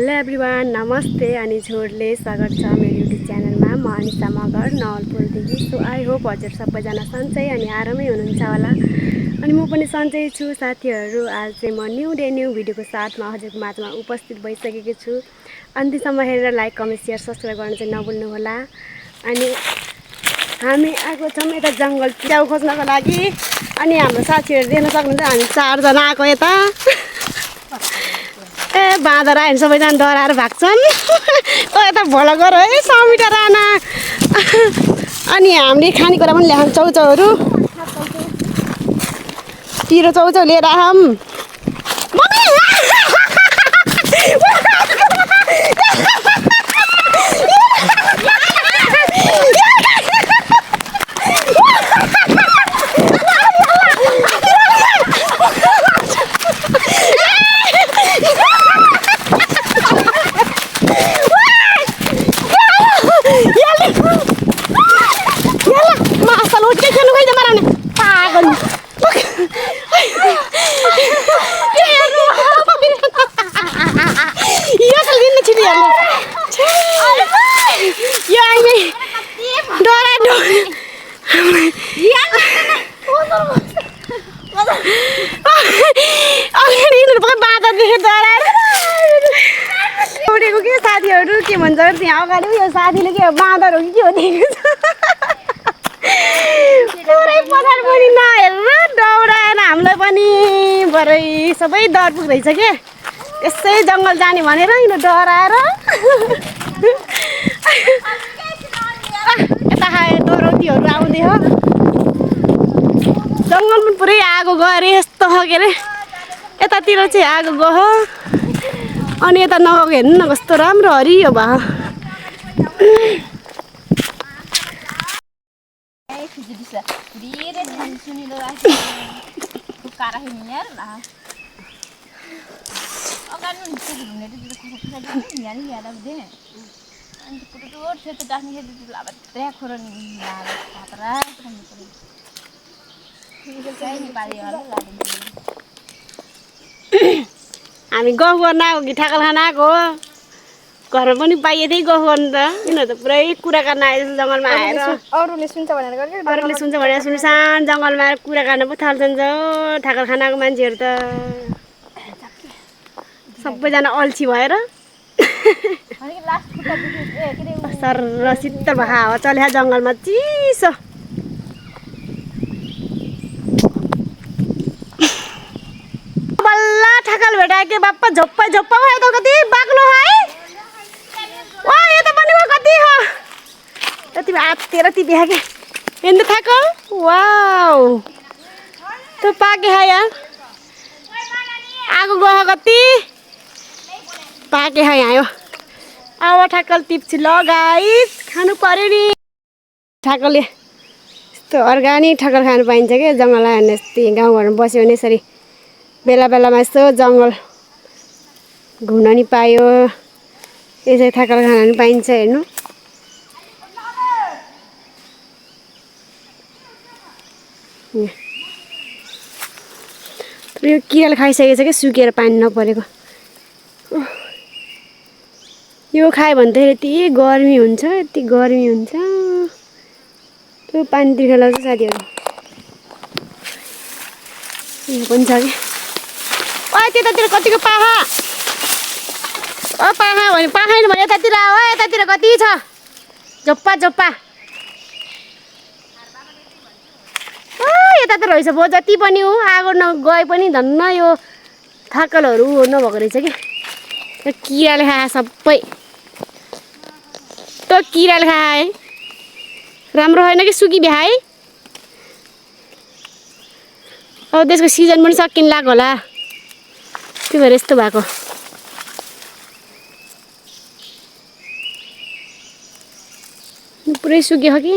Hello everyone, नमस्ते अनि झोडले स्वागत छ मेरो युट्युब च्यानलमा। म अनिसा मगर नवलपुरदेखि। सो आई होप हजुर सबैजना सन्चै अनि आरामै हुनुहुन्छ होला। अनि म पनि सन्चै छु साथीहरू। आज चाहिँ म न्यू डे न्यू भिडियोको साथमा हजुरको माझमा उपस्थित भइसकेको छु। अन्त्यसम्म हेरेर लाइक कमेन्ट सेयर सब्सक्राइब गर्न चाहिँ नभुल्नु होला। अनि हामी आएको छौँ यता जङ्गल च्याउ खोज्नको लागि। अनि हाम्रो साथीहरू देख्न सक्नुहुन्छ, हामी 4 जना आएको यता। ए बाँदर आयो भने सबैजना डराएर भाग्छन्। यता भोला गर है समिटा राना। अनि हामीले खानेकुरा पनि ल्याउँछौँ, चौचौहरू पिरो चौचौ लिएर आऊँ। साथीहरू के भन्छ त्यहाँ अगाडि यो साथीले के बाँदर हो कि के हो देखेको छ। पुरै पछाडि पनि नहेरेर दौडाएर हामीलाई पनि भरै सबै डर पुग्दैछ के। यसै जङ्गल जाने भनेर यिनीहरू डराएर यता डरौतीहरू आउँदै हो। जङ्गल पनि पुरै आगो गयो अरे यस्तो हो के अरे। यतातिर चाहिँ आगो गयो अनि यता नगएको हेर्नु न कस्तो राम्रो हरियो भयो। हामी गफ गर्न आएको कि ठाकल खान आएको हो। घरमा पनि पाइए थिएँ गफ गर्नु त। यिनीहरू त पुरै कुरा गर्न आएछ जङ्गलमा आएर। अरूले सुन्छ भनेर सुनसान जङ्गलमा आएर कुरा गर्न पो थाल्छन् जो ठाकल खानाको मान्छेहरू त। सबैजना अल्छी भएर सर शीतल भए हावा चल्या जङ्गलमा चिसो। बल्ल ठाकल भेटायो के बाप्पा झोप्पा झोप्पा भयो त कति बाक्लो है। वा यता पनि हो कति हो यति आत्तेर ती देखा के हेर्नु ठाकल। वाउ त पाके है यार आगो गयो कति पाके है आयो। आवा ठाकल टिप्छ ल गाइस खानु पर्यो नि। ठाकलले यस्तो अर्ग्यानिक ठाकल खानु पाइन्छ क्या जङ्गल आयो भने। यस्तै गाउँघरमा बस्यो भने यसरी बेला बेलामा यस्तो जङ्गल घुम्न नि पायो, यसरी ठाकल खान नि पाइन्छ। हेर्नु यो किराले खाइसकेको छ क्या सुकेर पानी नपरेको। यो खायो भने त यति गर्मी हुन्छ यति गर्मी हुन्छ। त्यो पानी तिर्खा लाग्छ साथीहरू। यो पनि छ कि ओ त्यतातिर कतिको पाखा पाखा भने पाखैन भने यतातिर आऊ। यतातिर कति छ झोप्पा झोप्पा। यता त रहेछ भयो जति पनि हो आगो नगए पनि धन्न यो ठाकलहरू नभएको रहेछ कि। त्यो किराले खाए सबै त किराले खाए राम्रो होइन कि सुकी भ्याए। अब त्यसको सिजन पनि सकिन लाग्यो होला त्यो भएर यस्तो भएको। पुरै सुक्यो कि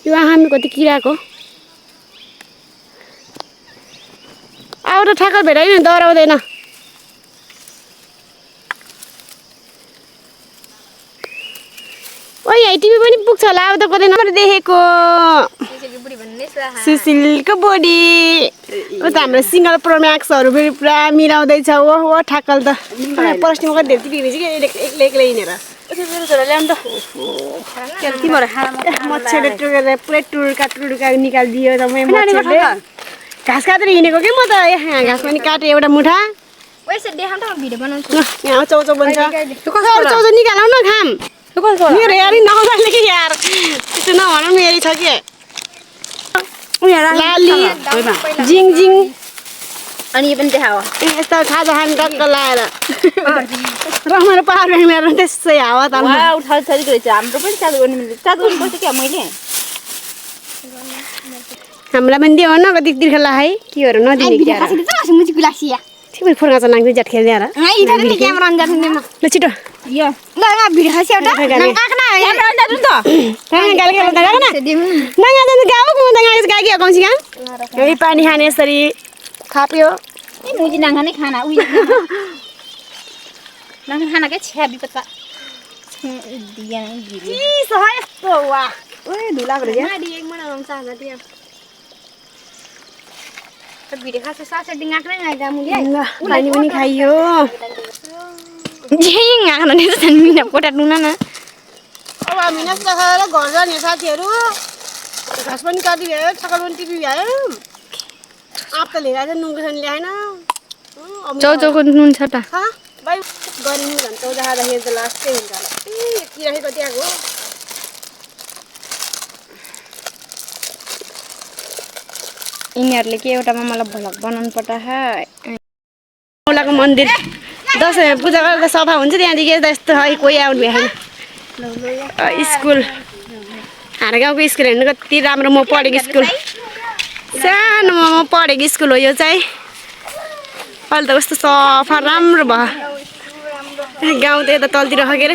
यो हामी कति किराको। आउ त ठाकल भेटायो नि डराउँदैन। ओ यहाँ टिभी पनि पुग्छ होला अब त कतै नम्बर देखेको। सुशीलको बुढी त हाम्रो सिङ्गल प्रो म्याक्सहरू फेरि पुरा मिलाउँदैछ हो ठाकल त पर्सिमा कति धेरै बिग्रिन्छ कि एक्लै हिँडेर मेरो छोरा ल्याउनु त मच्छरले टुकेर पुरै टुर्का निकालिदियो त मच्छरले घाँस काटेर हिँडेको कि म त यहाँ घाँस पनि काटेँ एउटा मुठा यहाँ चौचौ बन्छ चौचौ निकालौ न खाम मेरो हेरी नहुँदैन कि यार त्यस्तो नभनौँ हेरी छ कि लाली जिङ अनि यो पनि देखाओ यस्तो खाजा खाने टक्क लाएर रमाइलो पाहाड मेरो त्यसै हावा त उठाउँछ हाम्रो पनि चार्ज गर्नुपर्छ क्या मैले हामीलाई पनि दियो न कति तिर्खला है केहरू नदिने फुर्का चाहिँ नाग्दै जाट खेल्ने ल छिटो पानी खाने यसरी खाप्यो खाना क्या छ्या बिपत्ता पानी पनि खाइयो अब हामी नास्ता खाएर घर जाने साथीहरू घाँस पनि काटिभ्यायो छकल पनि टिपिभ्यायो आँप त लिएर नुनको छन् ल्याएन चौचौको नुन छ त गरिनु झन् चौजा खाँदाखेरि त लास्टै हुन्छ होला यति राखेको त्यहाँको यिनीहरूले के एउटामा मलाई भ्लग बनाउनु पर्छ औलाको मन्दिर दसैँ पूजा गर्दा सफा हुन्छ त्यहाँदेखि यस्तो है कोही आउनु भएन स्कुल हाम्रो गाउँको स्कुल हेर्नु कति राम्रो म पढेको स्कुल सानोमा म पढेको स्कुल हो यो चाहिँ अहिले त कस्तो सफा राम्रो भयो गाउँ त यता तलतिर खगेर